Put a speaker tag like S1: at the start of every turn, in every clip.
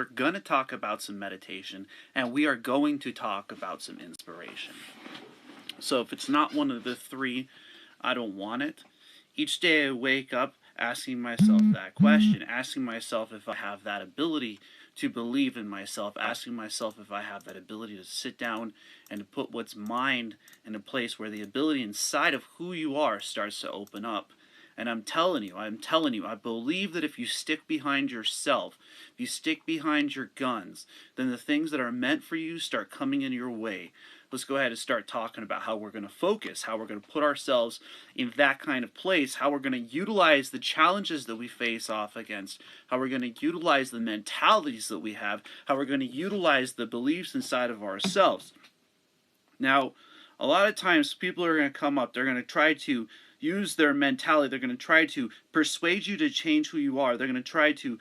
S1: We're going to talk about some meditation, and we are going to talk about some inspiration. So if it's not one of the three, I don't want it. Each day I wake up asking myself that question, asking myself if I have that ability to believe in myself, asking myself if I have that ability to sit down and to put what's mind in a place where the ability inside of who you are starts to open up. And I'm telling you, I believe that if you stick behind yourself, if you stick behind your guns, then the things that are meant for you start coming in your way. Let's go ahead and start talking about how we're going to focus, how we're going to put ourselves in that kind of place, how we're going to utilize the challenges that we face off against, how we're going to utilize the mentalities that we have, how we're going to utilize the beliefs inside of ourselves. Now, a lot of times people are going to come up, they're going to try to use their mentality, they're going to try to persuade you to change who you are, they're going to try to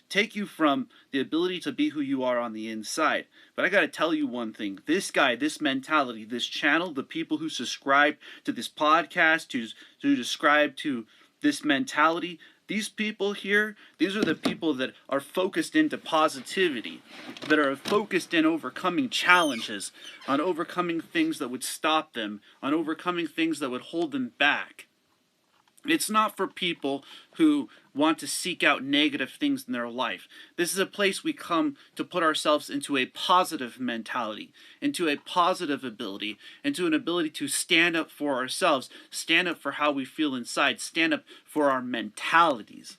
S1: take you from the ability to be who you are on the inside. But I got to tell you one thing, this guy, this mentality, this channel, the people who subscribe to this podcast, to subscribe to this mentality, these people here, these are the people that are focused into positivity, that are focused in overcoming challenges, on overcoming things that would stop them, on overcoming things that would hold them back. It's not for people who want to seek out negative things in their life. This is a place we come to put ourselves into a positive mentality, into a positive ability, into an ability to stand up for ourselves, stand up for how we feel inside, stand up for our mentalities.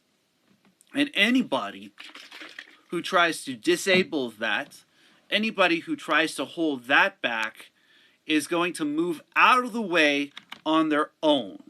S1: And anybody who tries to disable that, anybody who tries to hold that back, is going to move out of the way on their own.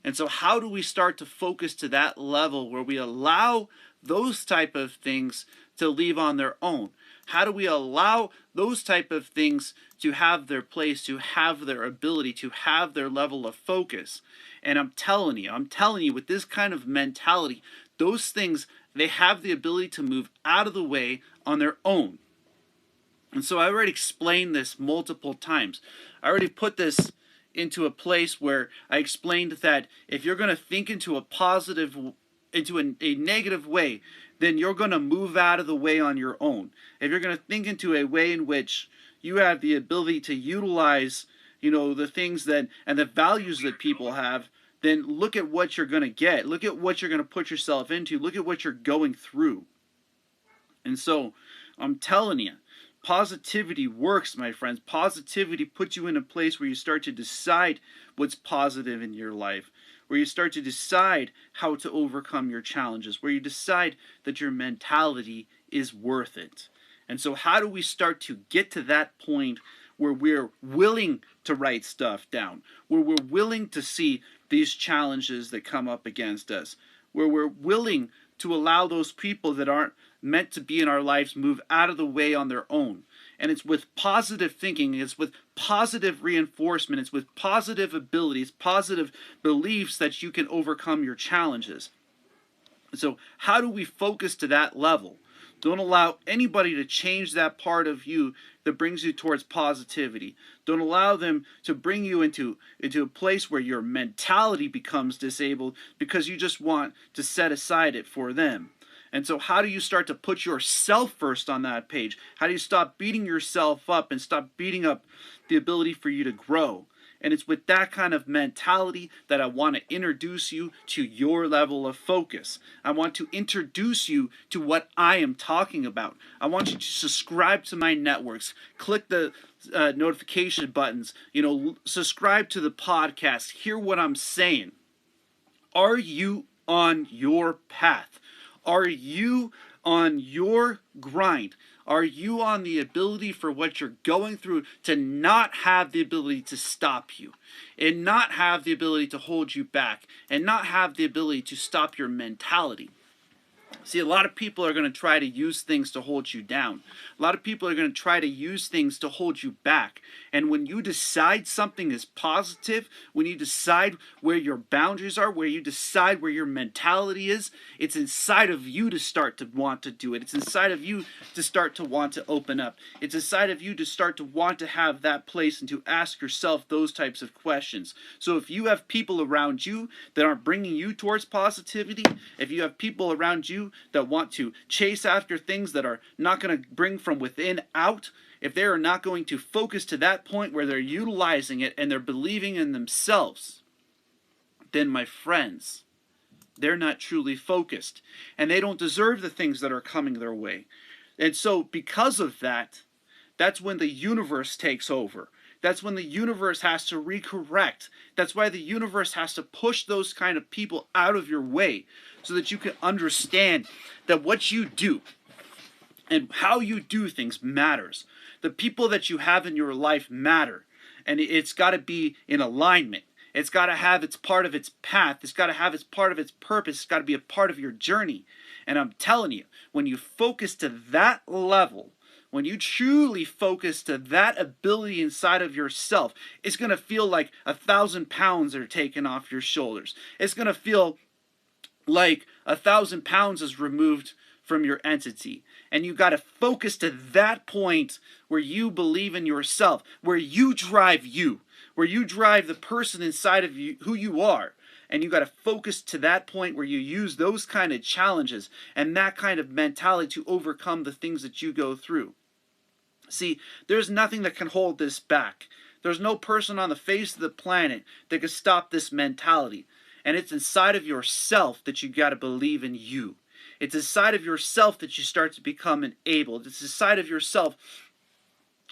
S1: And so how do we start to focus to that level where we allow those type of things to leave on their own? How do we allow those type of things to have their place, to have their ability, to have their level of focus? And I'm telling you, with this kind of mentality, those things, they have the ability to move out of the way on their own. And so I already explained this multiple times. I already put this into a place where I explained that if you're going to think into a negative way, then you're going to move out of the way on your own. If you're going to think into a way in which you have the ability to utilize, the things that and the values that people have, then look at what you're going to get. Look at what you're going to put yourself into. Look at what you're going through. And so I'm telling you, positivity works, my friends. Positivity puts you in a place where you start to decide what's positive in your life, where you start to decide how to overcome your challenges, where you decide that your mentality is worth it. And so how do we start to get to that point where we're willing to write stuff down, where we're willing to see these challenges that come up against us, where we're willing to allow those people that aren't meant to be in our lives move out of the way on their own? And it's with positive thinking, it's with positive reinforcement, it's with positive abilities, positive beliefs that you can overcome your challenges. So how do we focus to that level? Don't allow anybody to change that part of you that brings you towards positivity. Don't allow them to bring you into a place where your mentality becomes disabled because you just want to set aside it for them. And so how do you start to put yourself first on that page? How do you stop beating yourself up and stop beating up the ability for you to grow? And it's with that kind of mentality that I want to introduce you to your level of focus. I want to introduce you to what I am talking about. I want you to subscribe to my networks. Click the notification buttons. Subscribe to the podcast. Hear what I'm saying. Are you on your path? Are you on your grind? Are you on the ability for what you're going through to not have the ability to stop you, and not have the ability to hold you back, and not have the ability to stop your mentality? See, a lot of people are going to try to use things to hold you down. A lot of people are going to try to use things to hold you back. And when you decide something is positive, when you decide where your boundaries are, where you decide where your mentality is, it's inside of you to start to want to do it. It's inside of you to start to want to open up. It's inside of you to start to want to have that place and to ask yourself those types of questions. So if you have people around you that aren't bringing you towards positivity, if you have people around you that want to chase after things that are not going to bring from within out, if they are not going to focus to that point where they're utilizing it and they're believing in themselves, then my friends, they're not truly focused, and they don't deserve the things that are coming their way. And so because of that, that's when the universe takes over. That's when the universe has to recorrect. That's why the universe has to push those kind of people out of your way, so that you can understand that what you do and how you do things matters. The people that you have in your life matter, and it's got to be in alignment. It's got to have its part of its path. It's got to have its part of its purpose. It's got to be a part of your journey. And I'm telling you, when you focus to that level, when you truly focus to that ability inside of yourself, it's going to feel like 1,000 pounds are taken off your shoulders. It's going to feel like 1,000 pounds is removed from your entity. And you got to focus to that point where you believe in yourself, where you drive you, where you drive the person inside of you, who you are. And you got to focus to that point where you use those kind of challenges and that kind of mentality to overcome the things that you go through. See, there's nothing that can hold this back. There's no person on the face of the planet that can stop this mentality. And it's inside of yourself that you got to believe in you. It's inside of yourself that you start to become enabled. It's inside of yourself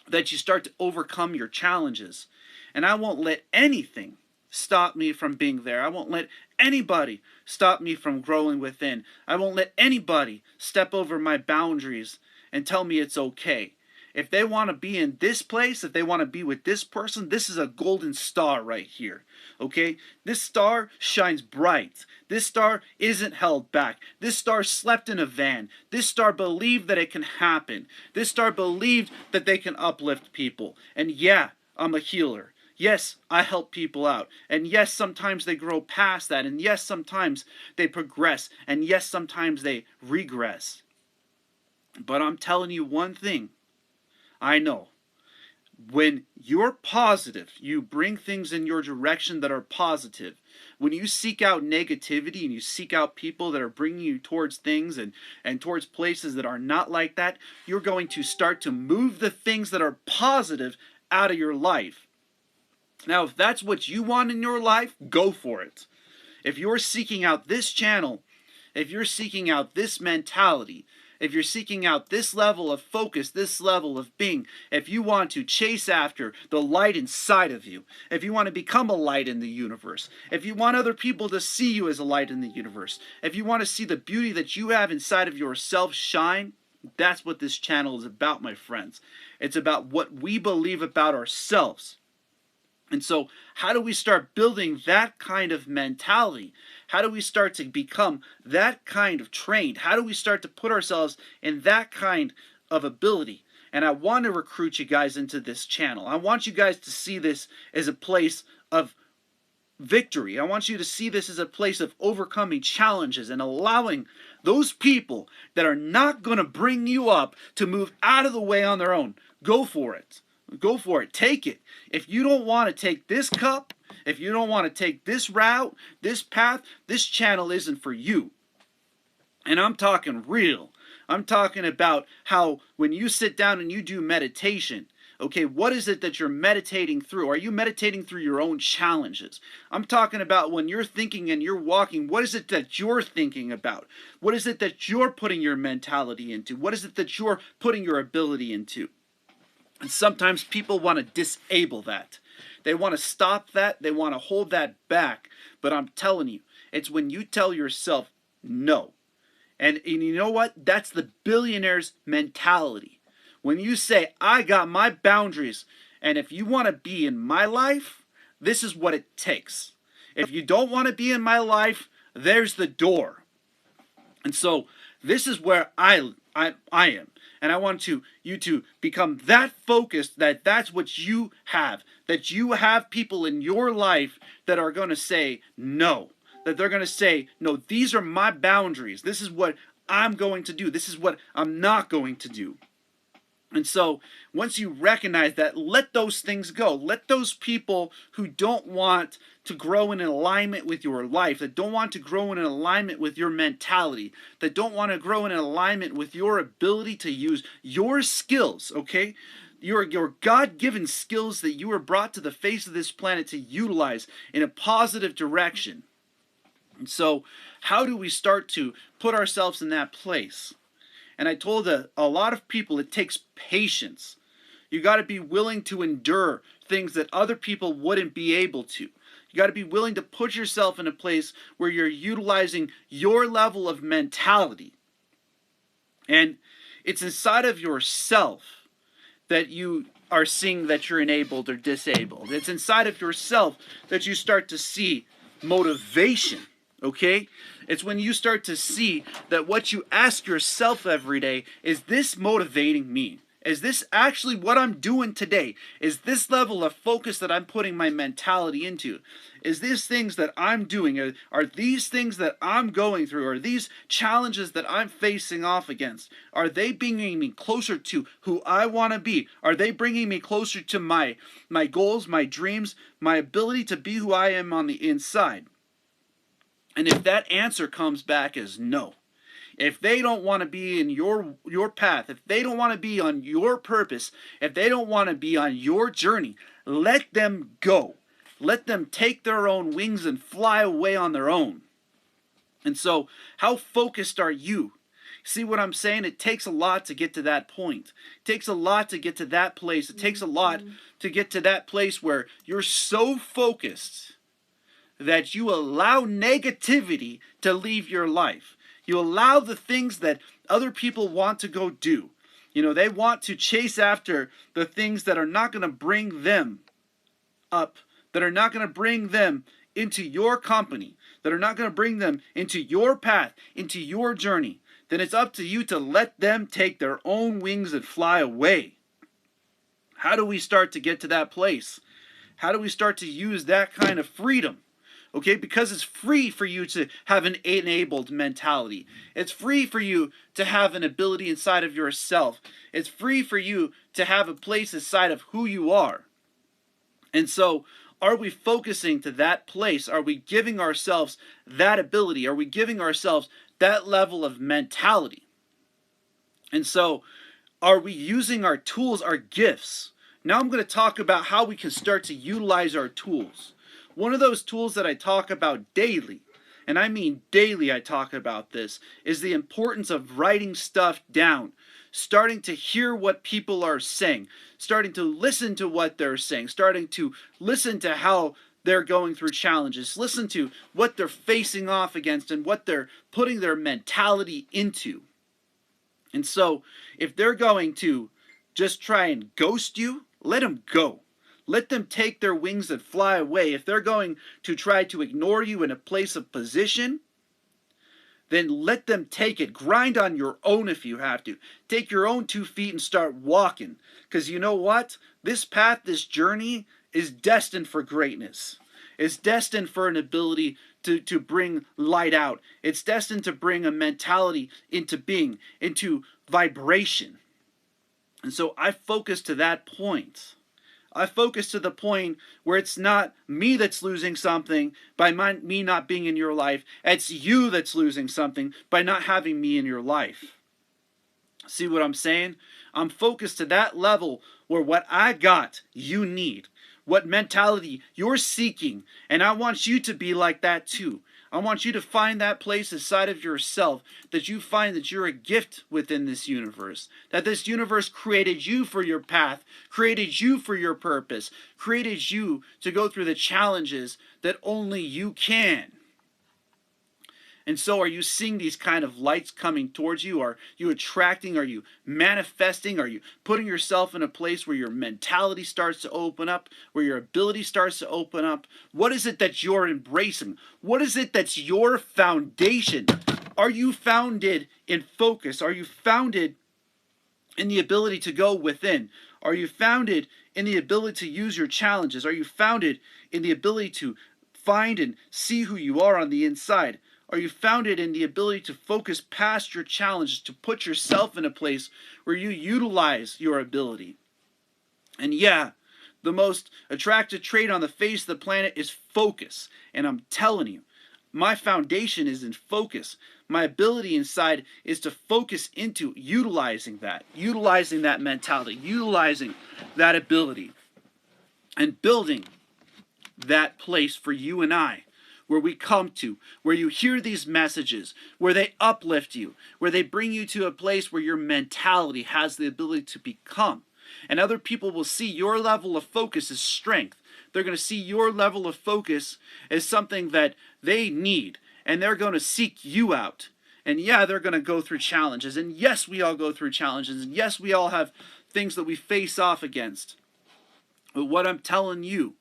S1: that you start to overcome your challenges. And I won't let anything stop me from being there. I won't let anybody stop me from growing within. I won't let anybody step over my boundaries and tell me it's okay. If they want to be in this place, if they want to be with this person, this is a golden star right here. Okay? This star shines bright. This star isn't held back. This star slept in a van. This star believed that it can happen. This star believed that they can uplift people. And yeah, I'm a healer. Yes, I help people out. And yes, sometimes they grow past that. And yes, sometimes they progress. And yes, sometimes they regress. But I'm telling you one thing. I know. When you're positive, you bring things in your direction that are positive. When you seek out negativity and you seek out people that are bringing you towards things and towards places that are not like that, you're going to start to move the things that are positive out of your life. Now, if that's what you want in your life, go for it. If you're seeking out this channel, if you're seeking out this mentality, if you're seeking out this level of focus, this level of being, if you want to chase after the light inside of you, if you want to become a light in the universe, if you want other people to see you as a light in the universe, if you want to see the beauty that you have inside of yourself shine, that's what this channel is about, my friends. It's about what we believe about ourselves. And so, how do we start building that kind of mentality? How do we start to become that kind of trained? How do we start to put ourselves in that kind of ability? And I want to recruit you guys into this channel. I want you guys to see this as a place of victory. I want you to see this as a place of overcoming challenges and allowing those people that are not going to bring you up to move out of the way on their own. Go for it. Go for it. Take it. If you don't want to take this cup, if you don't want to take this route, this path, this channel isn't for you. And I'm talking real. I'm talking about how when you sit down and you do meditation, okay, what is it that you're meditating through? Are you meditating through your own challenges? I'm talking about when you're thinking and you're walking, what is it that you're thinking about? What is it that you're putting your mentality into? What is it that you're putting your ability into? And sometimes people want to disable that. They want to stop that. They want to hold that back. But I'm telling you, it's when you tell yourself no. And you know what? That's the billionaire's mentality. When you say, I got my boundaries, and if you want to be in my life, this is what it takes. If you don't want to be in my life, there's the door. And so this is where I am. And I want you to become that focused that that's what you have. That you have people in your life that are going to say no. That they're going to say, no, these are my boundaries. This is what I'm going to do. This is what I'm not going to do. And so once you recognize that, let those things go. Let those people who don't want to grow in alignment with your life, that don't want to grow in alignment with your mentality, that don't want to grow in alignment with your ability to use your skills, okay? Your God-given skills that you were brought to the face of this planet to utilize in a positive direction. And so how do we start to put ourselves in that place? And I told a lot of people it takes patience. You got to be willing to endure things that other people wouldn't be able to. You got to be willing to put yourself in a place where you're utilizing your level of mentality. And it's inside of yourself that you are seeing that you're enabled or disabled. It's inside of yourself that you start to see motivation. Okay? It's when you start to see that what you ask yourself every day, is this motivating me? Is this actually what I'm doing today? Is this level of focus that I'm putting my mentality into? Is these things that I'm doing, are these things that I'm going through, are these challenges that I'm facing off against, are they bringing me closer to who I want to be? Are they bringing me closer to my goals, my dreams, my ability to be who I am on the inside? And if that answer comes back as no, if they don't want to be in your path, if they don't want to be on your purpose, if they don't want to be on your journey, let them go. Let them take their own wings and fly away on their own. And so, how focused are you? See what I'm saying? It takes a lot to get to that point. It takes a lot to get to that place. It takes a lot to get to that place where you're so focused that you allow negativity to leave your life. You allow the things that other people want to go do. You know, they want to chase after the things that are not going to bring them up, that are not going to bring them into your company, that are not going to bring them into your path, into your journey. Then it's up to you to let them take their own wings and fly away. How do we start to get to that place? How do we start to use that kind of freedom? Okay, because it's free for you to have an enabled mentality. It's free for you to have an ability inside of yourself. It's free for you to have a place inside of who you are. And so, are we focusing to that place? Are we giving ourselves that ability? Are we giving ourselves that level of mentality? And so, are we using our tools, our gifts? Now I'm going to talk about how we can start to utilize our tools. One of those tools that I talk about daily, and I mean daily I talk about this, is the importance of writing stuff down. Starting to hear what people are saying. Starting to listen to what they're saying. Starting to listen to how they're going through challenges. Listen to what they're facing off against and what they're putting their mentality into. And so, if they're going to just try and ghost you, let them go. Let them take their wings and fly away. If they're going to try to ignore you in a place of position, then let them take it. Grind on your own if you have to. Take your own 2 feet and start walking. Because you know what? This path, this journey is destined for greatness. It's destined for an ability to bring light out. It's destined to bring a mentality into being, into vibration. And so I focus to that point. I focus to the point where it's not me that's losing something by me not being in your life. It's you that's losing something by not having me in your life. See what I'm saying? I'm focused to that level where what I got, you need. What mentality you're seeking. And I want you to be like that too. I want you to find that place inside of yourself that you find that you're a gift within this universe. That this universe created you for your path, created you for your purpose, created you to go through the challenges that only you can. And so are you seeing these kind of lights coming towards you? Are you attracting? Are you manifesting? Are you putting yourself in a place where your mentality starts to open up? Where your ability starts to open up? What is it that you're embracing? What is it that's your foundation? Are you founded in focus? Are you founded in the ability to go within? Are you founded in the ability to use your challenges? Are you founded in the ability to find and see who you are on the inside? Are you founded in the ability to focus past your challenges, to put yourself in a place where you utilize your ability? And yeah, the most attractive trait on the face of the planet is focus. And I'm telling you, my foundation is in focus. My ability inside is to focus into utilizing that mentality, utilizing that ability, and building that place for you and I, where we come to, where you hear these messages, where they uplift you, where they bring you to a place where your mentality has the ability to become. And other people will see your level of focus as strength. They're going to see your level of focus as something that they need, and they're going to seek you out. And yeah, they're going to go through challenges. And yes, we all go through challenges. And yes, we all have things that we face off against. But what I'm telling you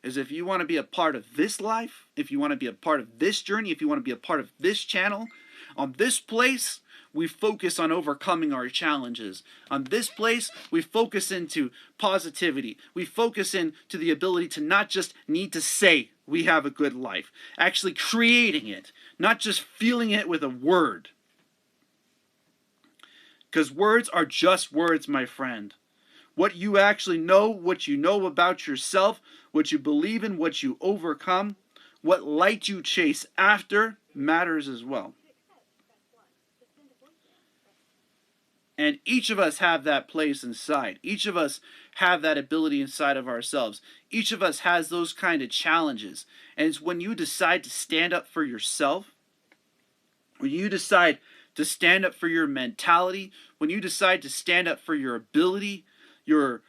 S1: is, if you want to be a part of this life, if you want to be a part of this journey, if you want to be a part of this channel, on this place, we focus on overcoming our challenges. On this place, we focus into positivity. We focus into the ability to not just need to say we have a good life, actually creating it, not just feeling it with a word. Because words are just words, my friend. What you actually know, what you know about yourself, what you believe in, what you overcome, what light you chase after matters as well. And each of us have that place inside. Each of us have that ability inside of ourselves. Each of us has those kind of challenges. And it's when you decide to stand up for yourself, when you decide to stand up for your mentality, when you decide to stand up for your ability, your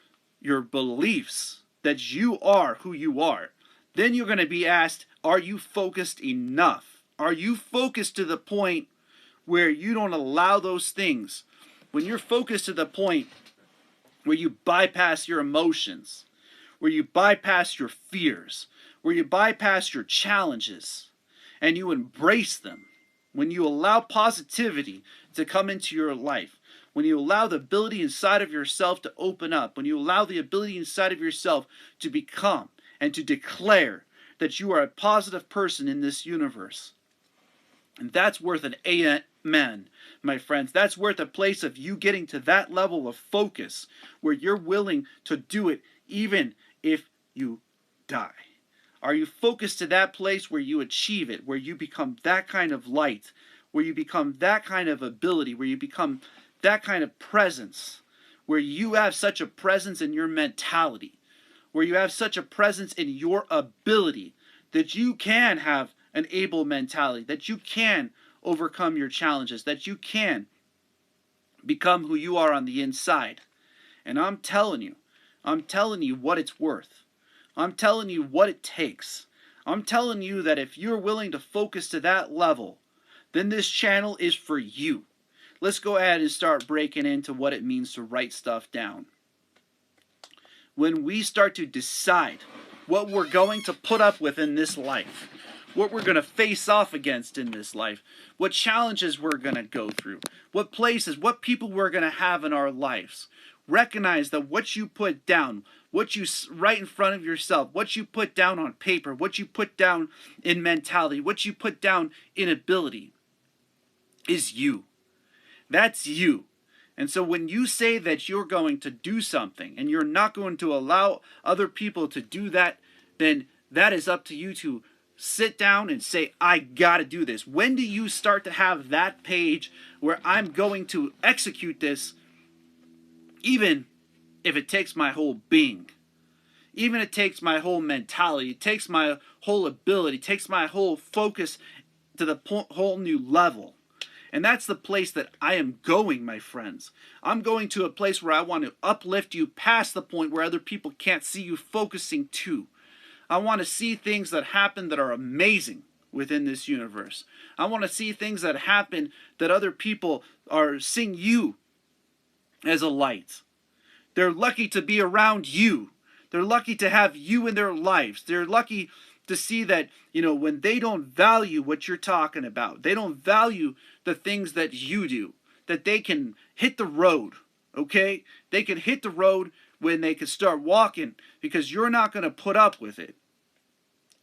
S1: beliefs, that you are who you are, then you're going to be asked, are you focused enough? Are you focused to the point where you don't allow those things? When you're focused to the point where you bypass your emotions, where you bypass your fears, where you bypass your challenges, and you embrace them, when you allow positivity to come into your life, when you allow the ability inside of yourself to open up, when you allow the ability inside of yourself to become and to declare that you are a positive person in this universe. And that's worth an amen, my friends. That's worth a place of you getting to that level of focus where you're willing to do it even if you die. Are you focused to that place where you achieve it, where you become that kind of light, where you become that kind of ability, where you become that kind of presence, where you have such a presence in your mentality, where you have such a presence in your ability that you can have an able mentality, that you can overcome your challenges, that you can become who you are on the inside. And I'm telling you what it's worth. I'm telling you what it takes. I'm telling you that if you're willing to focus to that level, then this channel is for you. Let's go ahead and start breaking into what it means to write stuff down. When we start to decide what we're going to put up with in this life, what we're going to face off against in this life, what challenges we're going to go through, what places, what people we're going to have in our lives, recognize that what you put down, what you write in front of yourself, what you put down on paper, what you put down in mentality, what you put down in ability is you. That's you. And so when you say that you're going to do something and you're not going to allow other people to do that, then that is up to you to sit down and say, I gotta do this. When do you start to have that page where I'm going to execute this, even if it takes my whole being? Even if it takes my whole mentality, it takes my whole ability, it takes my whole focus to the whole new level. And that's the place that I am going, my friends. I'm going to a place where I want to uplift you past the point where other people can't see you focusing to. I want to see things that happen that are amazing within this universe. I want to see things that happen that other people are seeing you as a light. They're lucky to be around you. They're lucky to have you in their lives. They're lucky to see that, when they don't value what you're talking about, they don't value the things that you do, that they can hit the road, okay? They can hit the road when they can start walking, because you're not going to put up with it.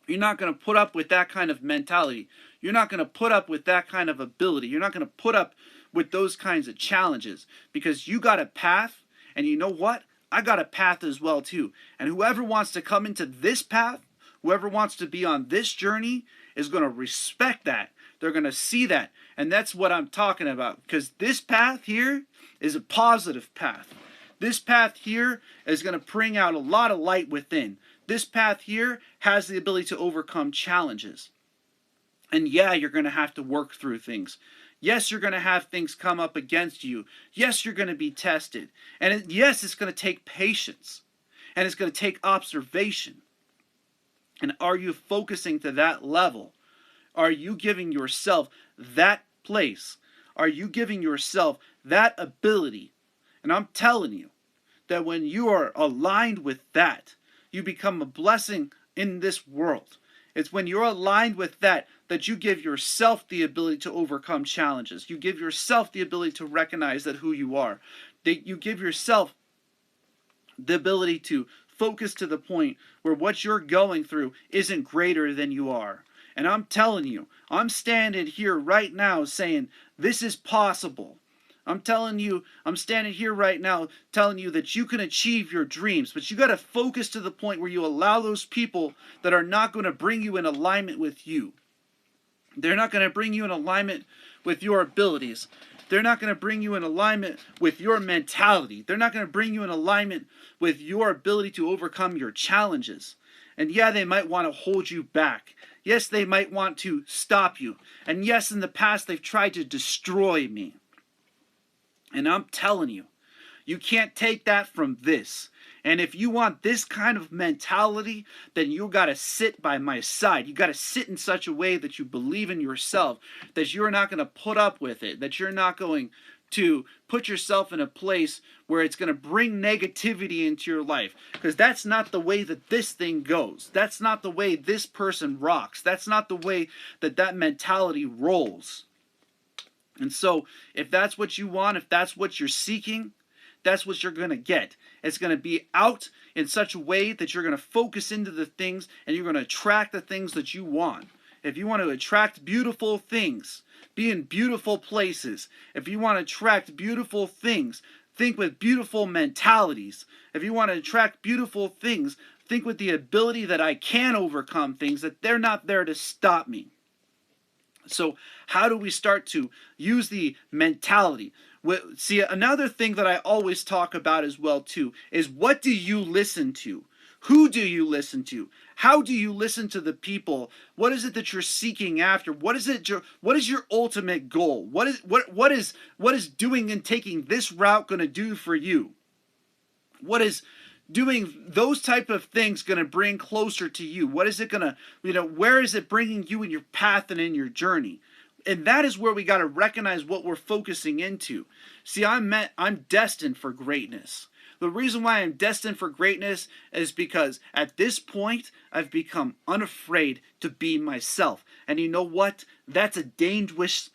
S1: You're not going to put up with that kind of mentality. You're not going to put up with that kind of ability. You're not going to put up with those kinds of challenges because you got a path, and you know what? I got a path as well too. And whoever wants to come into this path, whoever wants to be on this journey is going to respect that. They're going to see that. And that's what I'm talking about, because this path here is a positive path. This path here is going to bring out a lot of light within. This path here has the ability to overcome challenges. And yeah, you're going to have to work through things. Yes, you're going to have things come up against you. Yes, you're going to be tested. And yes, it's going to take patience. And it's going to take observation. And are you focusing to that level? Are you giving yourself that place? Are you giving yourself that ability? And I'm telling you that when you are aligned with that, you become a blessing in this world. It's when you're aligned with that that you give yourself the ability to overcome challenges. You give yourself the ability to recognize that who you are. You give yourself the ability to focus to the point where what you're going through isn't greater than you are. And I'm telling you, I'm standing here right now saying this is possible. I'm telling you, I'm standing here right now telling you that you can achieve your dreams, but you got to focus to the point where you allow those people that are not going to bring you in alignment with you. They're not going to bring you in alignment with your abilities. They're not going to bring you in alignment with your mentality. They're not going to bring you in alignment with your ability to overcome your challenges. And yeah, they might want to hold you back. Yes, they might want to stop you. And yes, in the past, they've tried to destroy me. And I'm telling you, you can't take that from this. And if you want this kind of mentality, then you got to sit by my side. You got to sit in such a way that you believe in yourself, that you're not going to put up with it, that you're not going to put yourself in a place where it's going to bring negativity into your life. Because that's not the way that this thing goes. That's not the way this person rocks. That's not the way that that mentality rolls. And so, if that's what you want, if that's what you're seeking, that's what you're going to get. It's going to be out in such a way that you're going to focus into the things and you're going to attract the things that you want. If you want to attract beautiful things, be in beautiful places. If you want to attract beautiful things, think with beautiful mentalities. If you want to attract beautiful things, think with the ability that I can overcome things, that they're not there to stop me. So how do we start to use the mentality? See, another thing that I always talk about as well too is, what do you listen to? Who do you listen to? How do you listen to the people? What is it that you're seeking after? What is your ultimate goal? What is doing and taking this route going to do for you? What is doing those type of things going to bring closer to you? What is it going to, where is it bringing you in your path and in your journey? And that is where we got to recognize what we're focusing into. See, I'm destined for greatness. The reason why I'm destined for greatness is because at this point, I've become unafraid to be myself. And you know what? That's a dangerous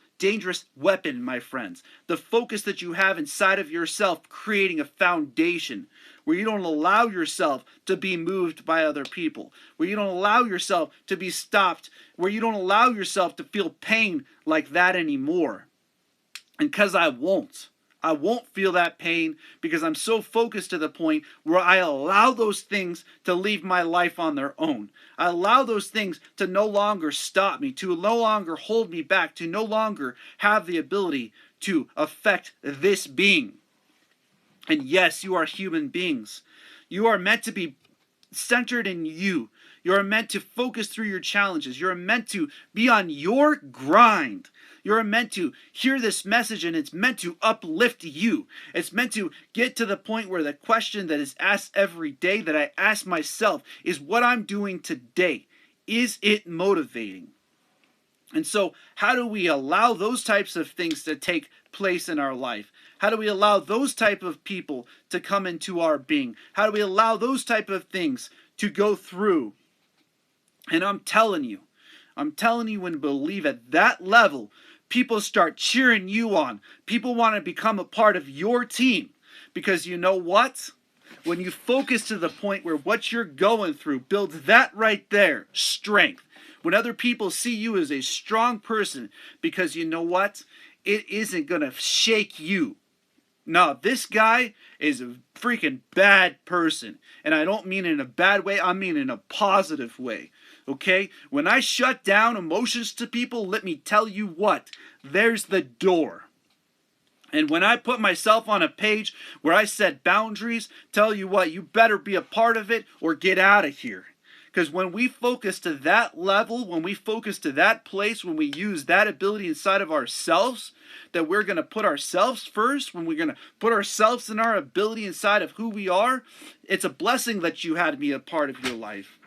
S1: weapon, my friends. The focus that you have inside of yourself, creating a foundation where you don't allow yourself to be moved by other people, where you don't allow yourself to be stopped, where you don't allow yourself to feel pain like that anymore. And because I won't feel that pain, because I'm so focused to the point where I allow those things to leave my life on their own. I allow those things to no longer stop me, to no longer hold me back, to no longer have the ability to affect this being. And yes, you are human beings. You are meant to be centered in you. You are meant to focus through your challenges. You're meant to be on your grind. You're meant to hear this message, and it's meant to uplift you. It's meant to get to the point where the question that is asked every day, that I ask myself, is what I'm doing today, is it motivating? And so how do we allow those types of things to take place in our life? How do we allow those type of people to come into our being? How do we allow those type of things to go through? And I'm telling you, when believe at that level, people start cheering you on. People want to become a part of your team. Because you know what? when you focus to the point where what you're going through builds that right there, strength. When other people see you as a strong person, because you know what? It isn't going to shake you. No, this guy is a freaking bad person. And I don't mean in a bad way, I mean in a positive way. Okay? When I shut down emotions to people, let me tell you what, there's the door. And when I put myself on a page where I set boundaries, tell you what, you better be a part of it or get out of here. Because when we focus to that level, when we focus to that place, when we use that ability inside of ourselves, that we're going to put ourselves first, when we're going to put ourselves and our ability inside of who we are, it's a blessing that you had to be a part of your life.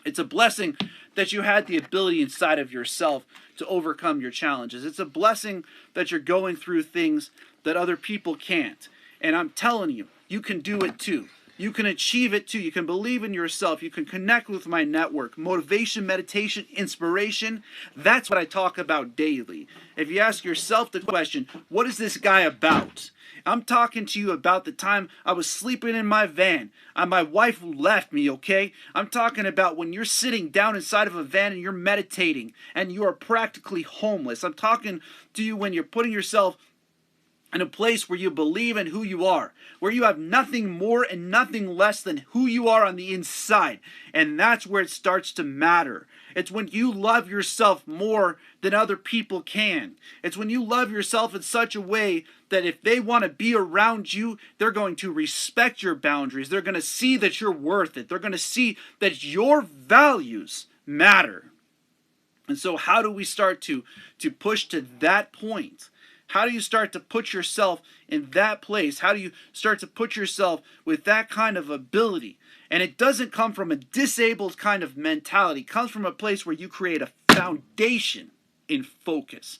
S1: It's a blessing that you had the ability inside of yourself to overcome your challenges. It's a blessing that you're going through things that other people can't. And I'm telling you, you can do it too. You can achieve it too. You can believe in yourself. You can connect with my network. Motivation, meditation, inspiration. That's what I talk about daily. If you ask yourself the question, what is this guy about? I'm talking to you about the time I was sleeping in my van and my wife left me, okay? I'm talking about when you're sitting down inside of a van and you're meditating and you are practically homeless. I'm talking to you when you're putting yourself in a place where you believe in who you are, where you have nothing more and nothing less than who you are on the inside. And that's where it starts to matter. It's when you love yourself more than other people can. It's when you love yourself in such a way that if they want to be around you, they're going to respect your boundaries. They're going to see that you're worth it. They're going to see that your values matter. And so how do we start to push to that point? How do you start to put yourself in that place? How do you start to put yourself with that kind of ability? And it doesn't come from a disabled kind of mentality. It comes from a place where you create a foundation in focus.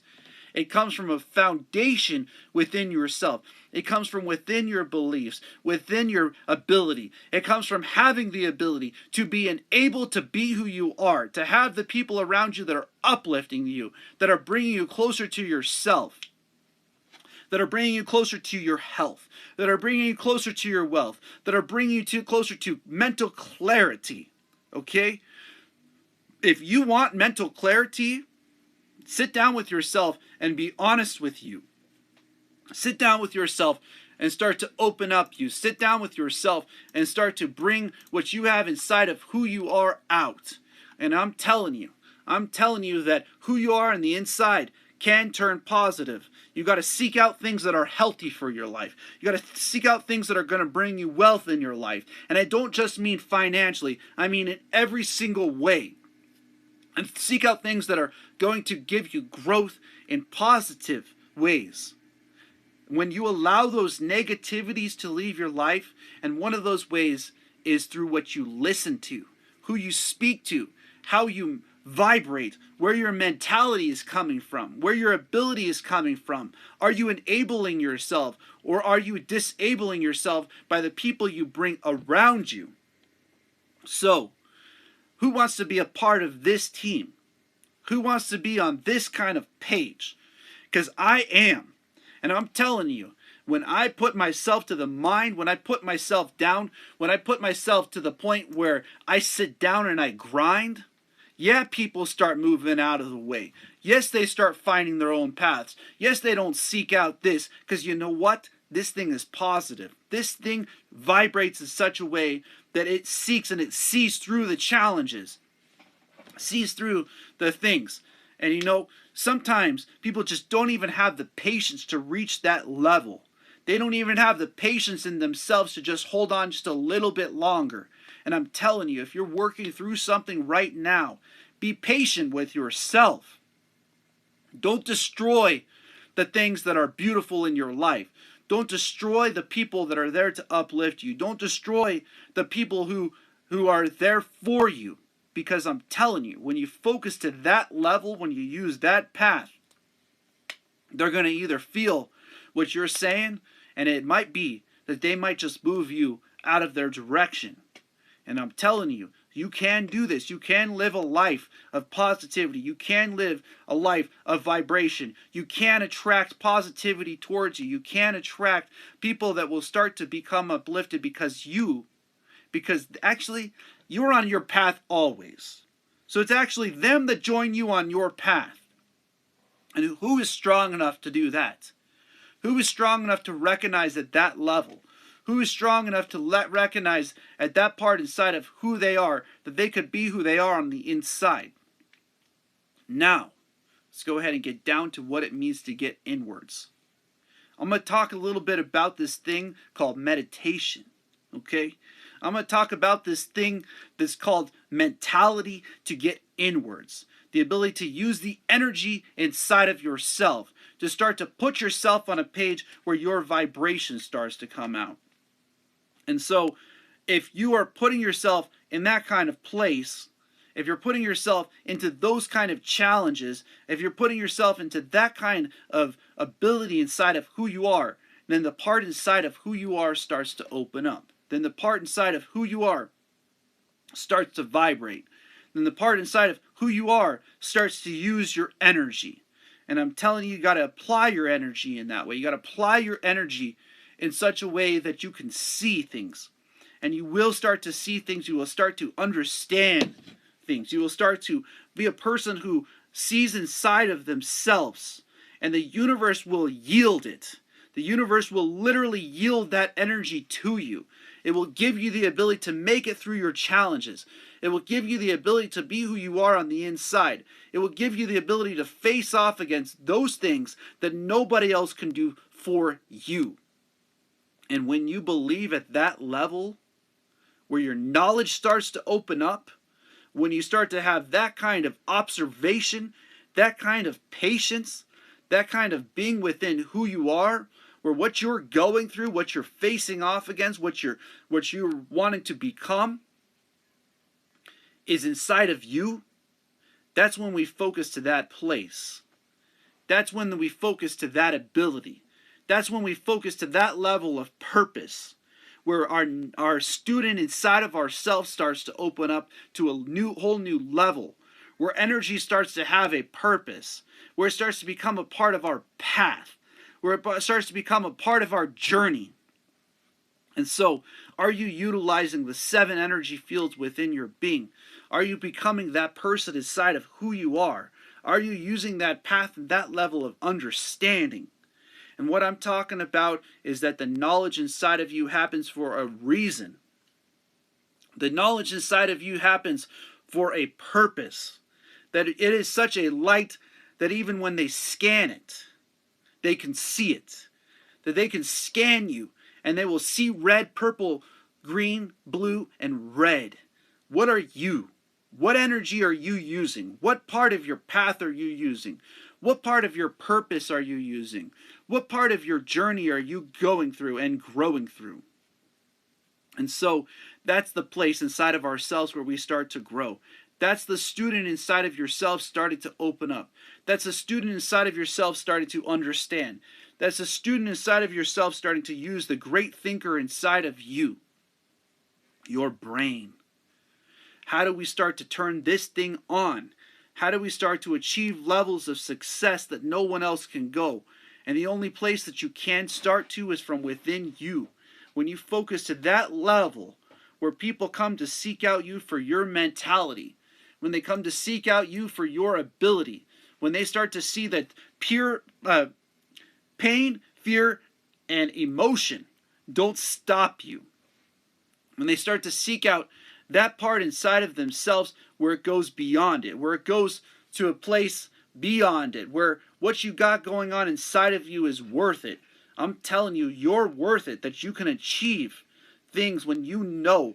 S1: It comes from a foundation within yourself. It comes from within your beliefs, within your ability. It comes from having the ability to be able to be who you are, to have the people around you that are uplifting you, that are bringing you closer to yourself, that are bringing you closer to your health, that are bringing you closer to your wealth, that are bringing you closer to mental clarity, okay? If you want mental clarity, sit down with yourself and be honest with you. Sit down with yourself and start to open up you. Sit down with yourself and start to bring what you have inside of who you are out. And I'm telling you that who you are on the inside can turn positive. You got to seek out things that are healthy for your life. You got to seek out things that are going to bring you wealth in your life. And I don't just mean financially. I mean in every single way. And seek out things that are going to give you growth in positive ways. When you allow those negativities to leave your life, and one of those ways is through what you listen to, who you speak to, how you vibrate, where your mentality is coming from, where your ability is coming from. Are you enabling yourself, or are you disabling yourself by the people you bring around you? So, who wants to be a part of this team? Who wants to be on this kind of page? Because I am. And I'm telling you, when I put myself to the mind, when I put myself down, when I put myself to the point where I sit down and I grind, yeah, people start moving out of the way. Yes, they start finding their own paths. Yes, they don't seek out this, because you know what? This thing is positive. This thing vibrates in such a way that it seeks and it sees through the challenges, sees through the things. And you know, sometimes people just don't even have the patience to reach that level. They don't even have the patience in themselves to just hold on just a little bit longer. And I'm telling you, if you're working through something right now, be patient with yourself. Don't destroy the things that are beautiful in your life. Don't destroy the people that are there to uplift you. Don't destroy the people who are there for you. Because I'm telling you, when you focus to that level, when you use that path, they're going to either feel what you're saying, and it might be that they might just move you out of their direction. And I'm telling you, You can do this. You can live a life of positivity. You can live a life of vibration. You can attract positivity towards you. You can attract people that will start to become uplifted because actually you're on your path always. So it's actually them that join you on your path. And who is strong enough to do that? Who is strong enough to recognize at that level? Who is strong enough to recognize at that part inside of who they are, that they could be who they are on the inside? Now, let's go ahead and get down to what it means to get inwards. I'm going to talk a little bit about this thing called meditation, okay? I'm going to talk about this thing that's called mentality to get inwards. The ability to use the energy inside of yourself to start to put yourself on a page where your vibration starts to come out. And so if you are putting yourself in that kind of place, if you're putting yourself into those kind of challenges, if you're putting yourself into that kind of ability inside of who you are, then the part inside of who you are starts to open up. Then the part inside of who you are starts to vibrate. Then the part inside of who you are starts to use your energy. And I'm telling you, you got to apply your energy in that way. You got to apply your energy in such a way that you can see things. And you will start to see things. You will start to understand things. You will start to be a person who sees inside of themselves. And the universe will yield it. The universe will literally yield that energy to you. It will give you the ability to make it through your challenges. It will give you the ability to be who you are on the inside. It will give you the ability to face off against those things that nobody else can do for you. And when you believe at that level, where your knowledge starts to open up, when you start to have that kind of observation, that kind of patience, that kind of being within who you are, where what you're going through, what you're facing off against, what you're wanting to become is inside of you, that's when we focus to that place. That's when we focus to that ability. That's when we focus to that level of purpose, where our student inside of ourselves starts to open up to a whole new level, where energy starts to have a purpose, where it starts to become a part of our path, where it starts to become a part of our journey. And so, are you utilizing the 7 energy fields within your being? Are you becoming that person inside of who you are? Are you using that path and that level of understanding? And what I'm talking about is that the knowledge inside of you happens for a reason. The knowledge inside of you happens for a purpose. That it is such a light that even when they scan it, they can see it. That they can scan you and they will see red, purple, green, blue, and red. What are you? What energy are you using? What part of your path are you using? What part of your purpose are you using? What part of your journey are you going through and growing through? And so that's the place inside of ourselves where we start to grow. That's the student inside of yourself starting to open up. That's a student inside of yourself starting to understand. That's a student inside of yourself starting to use the great thinker inside of you, your brain. How do we start to turn this thing on? How do we start to achieve levels of success that no one else can go? And the only place that you can start to is from within you. When you focus to that level where people come to seek out you for your mentality, when they come to seek out you for your ability, when they start to see that pure pain, fear, and emotion don't stop you, when they start to seek out that part inside of themselves where it goes beyond it, where it goes to a place beyond it, where what you got going on inside of you is worth it. I'm telling you, you're worth it, that you can achieve things when you know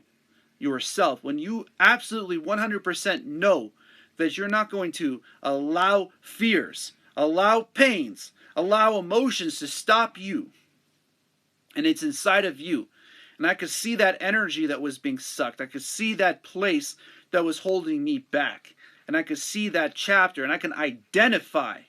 S1: yourself, when you absolutely 100% know that you're not going to allow fears, allow pains, allow emotions to stop you. And it's inside of you. And I could see that energy that was being sucked. I could see that place that was holding me back. And I could see that chapter, and I can identify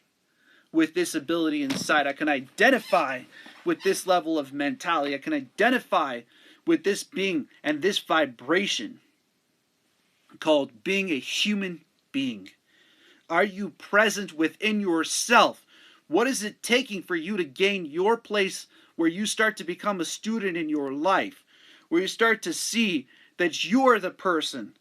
S1: with this ability inside. I can identify with this level of mentality. I can identify with this being and this vibration. called being a human being. Are you present within yourself? What is it taking for you to gain your place where you start to become a student in your life, where you start to see that you're the person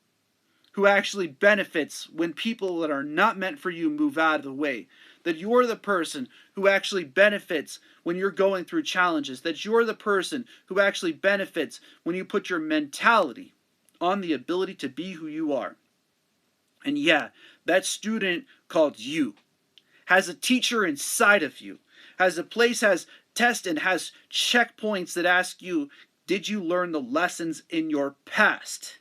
S1: who actually benefits when people that are not meant for you move out of the way? That you're the person who actually benefits when you're going through challenges? That you're the person who actually benefits when you put your mentality on the ability to be who you are? And yeah, that student called you has a teacher inside of you, has a place, has tests, and has checkpoints that ask you, did you learn the lessons in your past?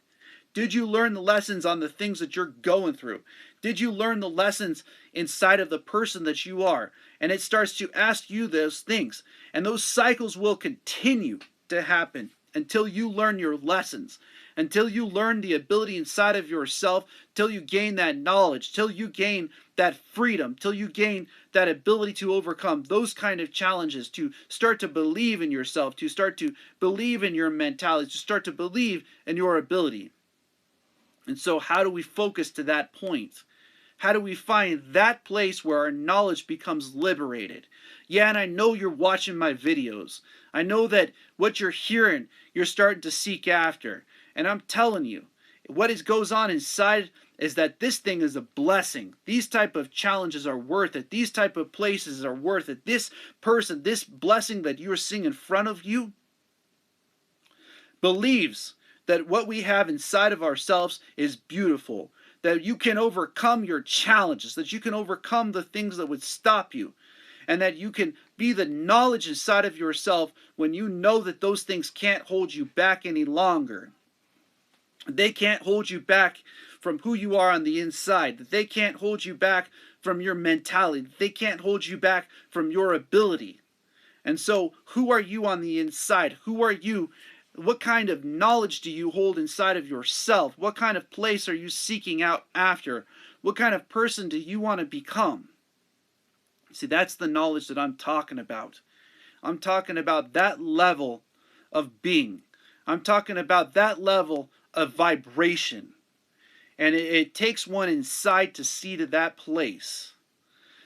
S1: Did you learn the lessons on the things that you're going through? Did you learn the lessons inside of the person that you are? And it starts to ask you those things. And those cycles will continue to happen until you learn your lessons, until you learn the ability inside of yourself, till you gain that knowledge, till you gain that freedom, till you gain that ability to overcome those kind of challenges, to start to believe in yourself, to start to believe in your mentality, to start to believe in your ability. And so how do we focus to that point? How do we find that place where our knowledge becomes liberated? Yeah, and I know you're watching my videos. I know that what you're hearing, you're starting to seek after. And I'm telling you, what goes on inside is that this thing is a blessing. These type of challenges are worth it. These type of places are worth it. This person, this blessing that you're seeing in front of you, believes that what we have inside of ourselves is beautiful, that you can overcome your challenges, that you can overcome the things that would stop you, and that you can be the knowledge inside of yourself when you know that those things can't hold you back any longer. They can't hold you back from who you are on the inside, that they can't hold you back from your mentality, that they can't hold you back from your ability. And so, who are you on the inside? Who are you? What kind of knowledge do you hold inside of yourself? What kind of place are you seeking out after? What kind of person do you want to become? See, that's the knowledge that I'm talking about. I'm talking about that level of being. I'm talking about that level of vibration. And it takes one inside to see to that place,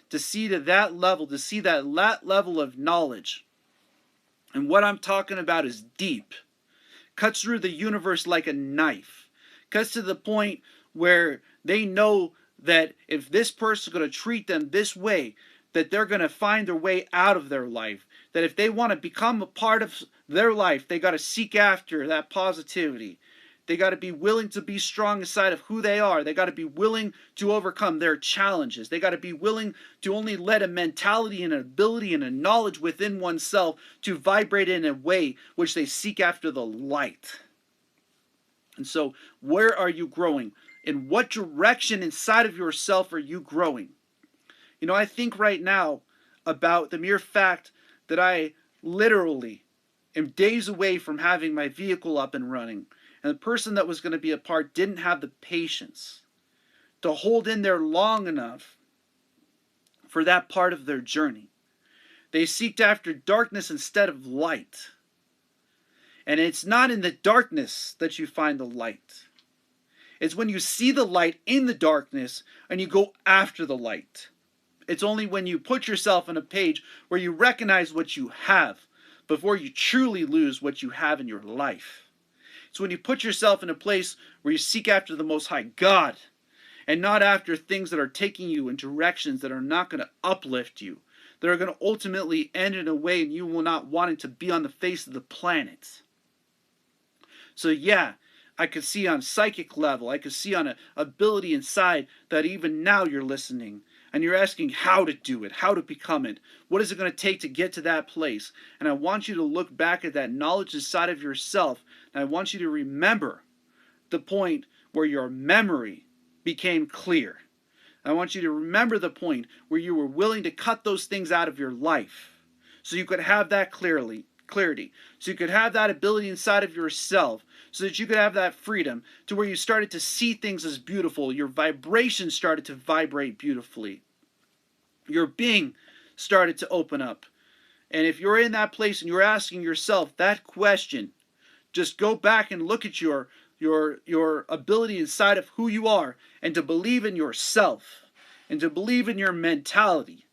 S1: to see to that level, to see that level of knowledge. And what I'm talking about is deep. Cuts through the universe like a knife. Cuts to the point where they know that if this person's going to treat them this way, that they're going to find their way out of their life. That if they want to become a part of their life, they got to seek after that positivity. They got to be willing to be strong inside of who they are. They got to be willing to overcome their challenges. They got to be willing to only let a mentality and an ability and a knowledge within oneself to vibrate in a way which they seek after the light. And so, where are you growing? In what direction inside of yourself are you growing? You know, I think right now about the mere fact that I literally am days away from having my vehicle up and running. And the person that was going to be a part didn't have the patience to hold in there long enough for that part of their journey. They seeked after darkness instead of light. And it's not in the darkness that you find the light. It's when you see the light in the darkness and you go after the light. It's only when you put yourself on a page where you recognize what you have before you truly lose what you have in your life. It's when you put yourself in a place where you seek after the Most High God and not after things that are taking you in directions that are not going to uplift you, that are going to ultimately end in a way and you will not want it to be on the face of the planet. So yeah, I could see on psychic level, I could see on an ability inside that even now you're listening. And you're asking how to do it, how to become it. What is it going to take to get to that place? And I want you to look back at that knowledge inside of yourself. And I want you to remember the point where your memory became clear. I want you to remember the point where you were willing to cut those things out of your life so you could have that clarity. So you could have that ability inside of yourself so that you could have that freedom to where you started to see things as beautiful. Your vibration started to vibrate beautifully. Your being started to open up. And if you're in that place and you're asking yourself that question, just go back and look at your your ability inside of who you are, and to believe in yourself, and to believe in your mentality.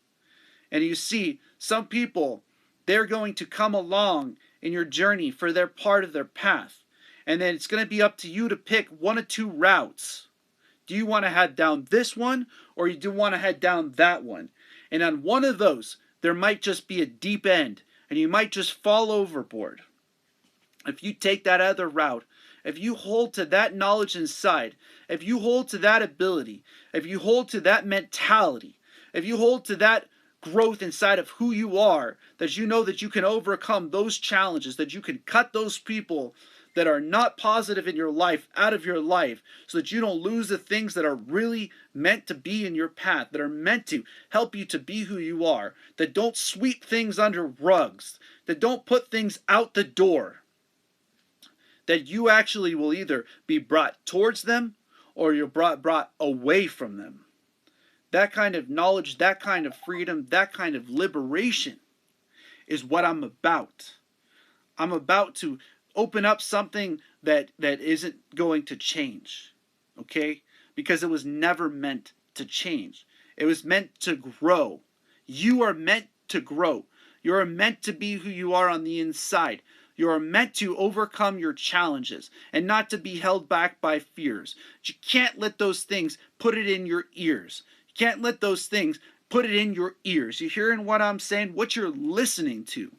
S1: And you see, some people, they're going to come along in your journey for their part of their path. And then it's going to be up to you to pick one of two routes. Do you want to head down this one, or you do want to head down that one? And on one of those, there might just be a deep end, and you might just fall overboard. If you take that other route, if you hold to that knowledge inside, if you hold to that ability, if you hold to that mentality, if you hold to that growth inside of who you are, that you know that you can overcome those challenges, that you can cut those people that are not positive in your life out of your life, so that you don't lose the things that are really meant to be in your path, that are meant to help you to be who you are, that don't sweep things under rugs, that don't put things out the door, that you actually will either be brought towards them or you're brought away from them. That kind of knowledge, that kind of freedom, that kind of liberation is what I'm about. I'm about to open up something that isn't going to change, okay? Because it was never meant to change. It was meant to grow. You are meant to grow. You are meant to be who you are on the inside. You are meant to overcome your challenges and not to be held back by fears. You can't let those things put it in your ears. You can't let those things put it in your ears. You hearing what I'm saying? What you're listening to.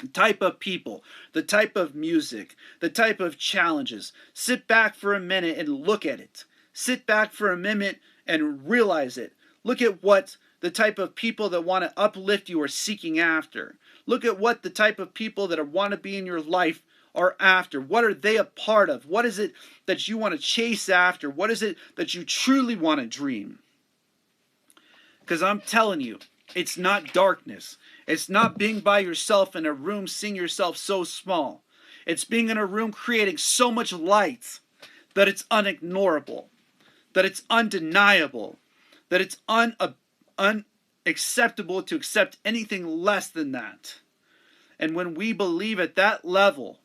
S1: The type of people, the type of music, the type of challenges. Sit back for a minute and look at it. Sit back for a minute and realize it. Look at what the type of people that want to uplift you are seeking after. Look at what the type of people that want to be in your life are after. What are they a part of? What is it that you want to chase after? What is it that you truly want to dream? Because I'm telling you, it's not darkness. It's not being by yourself in a room seeing yourself so small. It's being in a room creating so much light that it's unignorable, that it's undeniable, that it's unacceptable to accept anything less than that. And when we believe at that level,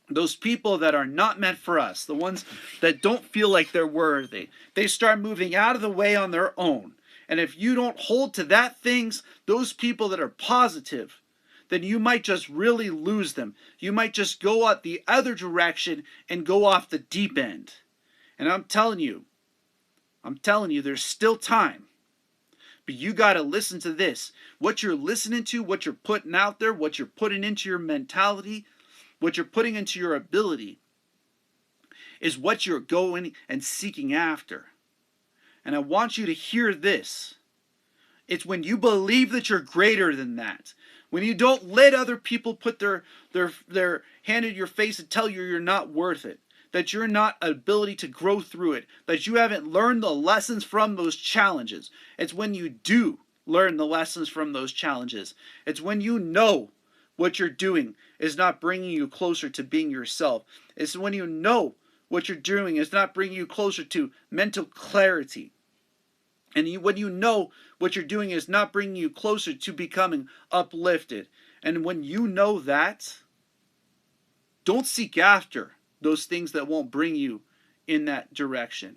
S1: those people that are not meant for us, the ones that don't feel like they're worthy, they start moving out of the way on their own. And if you don't hold to that things, those people that are positive, then you might just really lose them. You might just go out the other direction and go off the deep end. And I'm telling you, there's still time. But you got to listen to this. What you're listening to, what you're putting out there, what you're putting into your mentality, what you're putting into your ability, is what you're going and seeking after. And I want you to hear this. It's when you believe that you're greater than that. When you don't let other people put their hand in your face and tell you you're not worth it. That you're not ability to grow through it. That you haven't learned the lessons from those challenges. It's when you do learn the lessons from those challenges. It's when you know what you're doing is not bringing you closer to being yourself. It's when you know what you're doing is not bringing you closer to mental clarity. And when you know what you're doing is not bringing you closer to becoming uplifted. And when you know that, don't seek after those things that won't bring you in that direction.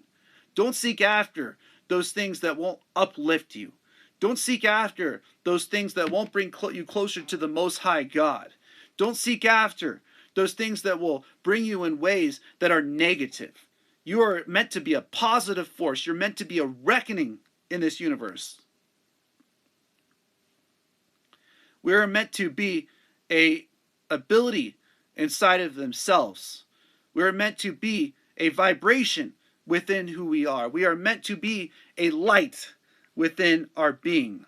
S1: Don't seek after those things that won't uplift you. Don't seek after those things that won't bring you closer to the Most High God. Don't seek after those things that will bring you in ways that are negative. You are meant to be a positive force. You're meant to be a reckoning in this universe. We are meant to be a ability inside of themselves. We are meant to be a vibration within who we are. We are meant to be a light within our being.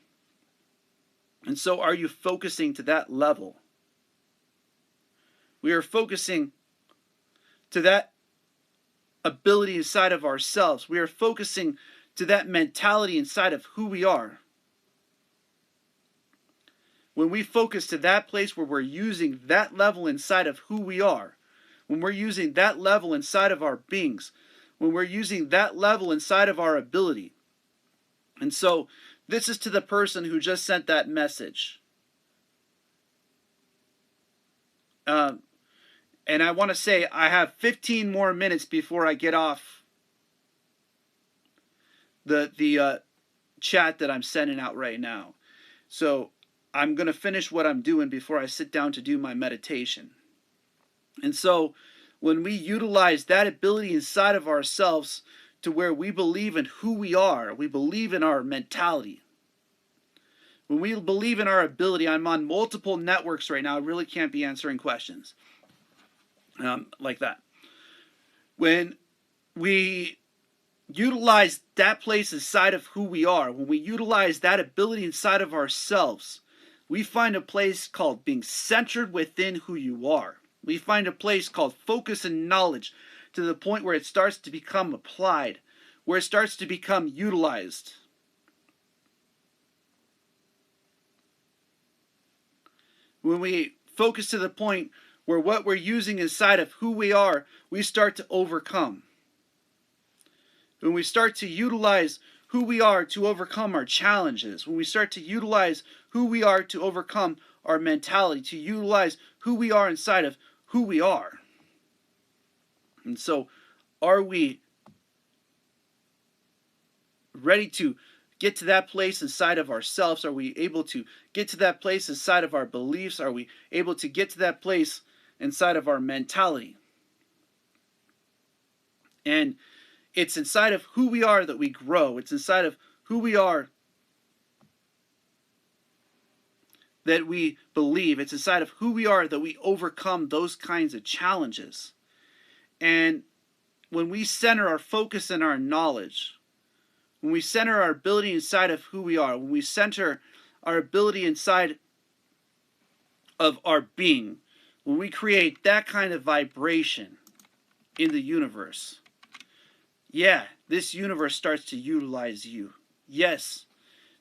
S1: And so are you focusing to that level? We are focusing to that ability inside of ourselves. We are focusing to that mentality inside of who we are. When we focus to that place where we're using that level inside of who we are, when we're using that level inside of our beings, when we're using that level inside of our ability. And so this is to the person who just sent that message. And I want to say I have 15 more minutes before I get off the chat that I'm sending out right now. So I'm going to finish what I'm doing before I sit down to do my meditation. And so when we utilize that ability inside of ourselves to where we believe in who we are, we believe in our mentality. When we believe in our ability, I'm on multiple networks right now. I really can't be answering questions like that. When we utilize that place inside of who we are, when we utilize that ability inside of ourselves, we find a place called being centered within who you are. We find a place called focus and knowledge to the point where it starts to become applied, where it starts to become utilized. When we focus to the point where what we're using inside of who we are, we start to overcome. When we start to utilize who we are to overcome our challenges, when we start to utilize who we are to overcome our mentality, to utilize who we are inside of who we are. And so, are we ready to get to that place inside of ourselves? Are we able to get to that place inside of our beliefs? Are we able to get to that place inside of our mentality? And it's inside of who we are that we grow. It's inside of who we are that we believe. It's inside of who we are that we overcome those kinds of challenges. And when we center our focus and our knowledge, when we center our ability inside of who we are, when we center our ability inside of our being, when we create that kind of vibration in the universe, yeah, this universe starts to utilize you. Yes,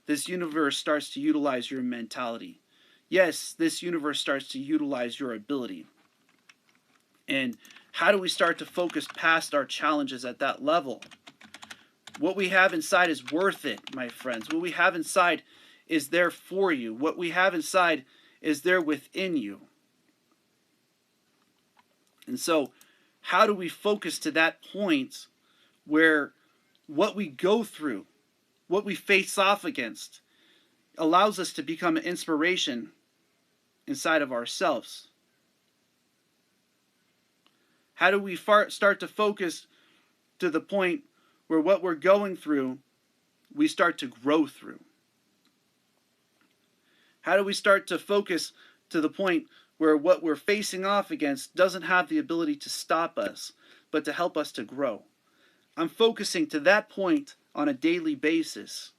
S1: this universe starts to utilize your mentality. Yes, this universe starts to utilize your ability. And how do we start to focus past our challenges at that level? What we have inside is worth it, my friends. What we have inside is there for you. What we have inside is there within you. And so, how do we focus to that point where what we go through, what we face off against, allows us to become an inspiration inside of ourselves? How do we start to focus to the point where what we're going through, we start to grow through? How do we start to focus to the point where what we're facing off against doesn't have the ability to stop us, but to help us to grow? I'm focusing to that point on a daily basis.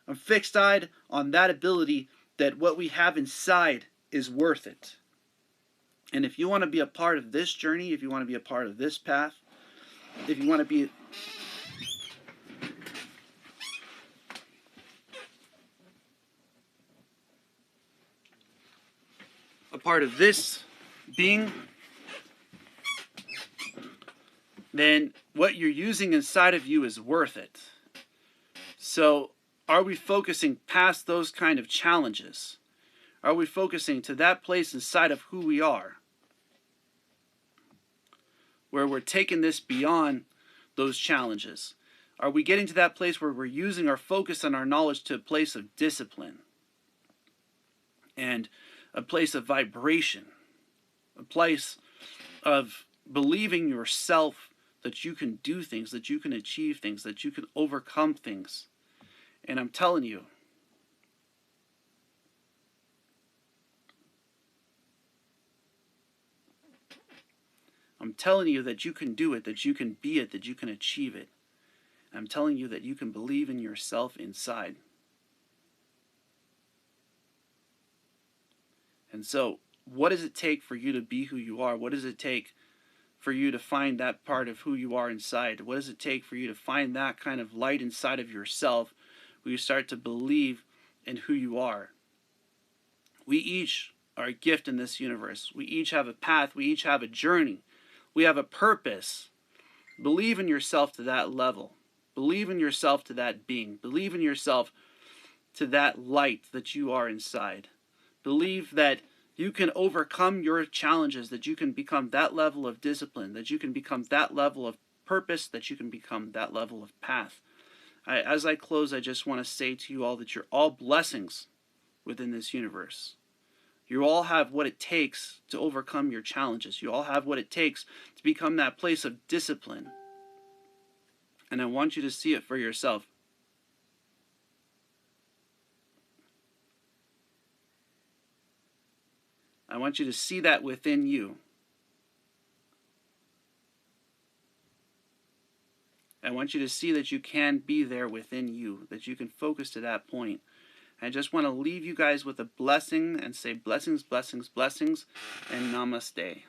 S1: I'm fixed-eyed on that ability that what we have inside is worth it. And if you want to be a part of this journey, if you want to be a part of this path, if you want to be a part of this being, then what you're using inside of you is worth it. So, are we focusing past those kind of challenges? Are we focusing to that place inside of who we are, where we're taking this beyond those challenges? Are we getting to that place where we're using our focus and our knowledge to a place of discipline and a place of vibration, a place of believing yourself that you can do things, that you can achieve things, that you can overcome things? And I'm telling you, that you can do it, that you can be it, that you can achieve it. I'm telling you that you can believe in yourself inside. And so, what does it take for you to be who you are? What does it take for you to find that part of who you are inside? What does it take for you to find that kind of light inside of yourself where you start to believe in who you are? We each are a gift in this universe. We each have a path. We each have a journey. We have a purpose. Believe in yourself to that level. Believe in yourself to that being. Believe in yourself to that light that you are inside. Believe that You can overcome your challenges, that you can become that level of discipline, that you can become that level of purpose, that you can become that level of path. As I close, I just want to say to you all that you're all blessings within this universe. You all have what it takes to overcome your challenges. You all have what it takes to become that place of discipline. And I want you to see it for yourself. I want you to see that within you. I want you to see that you can be there within you, that you can focus to that point. I just want to leave you guys with a blessing and say blessings, blessings, blessings, and namaste.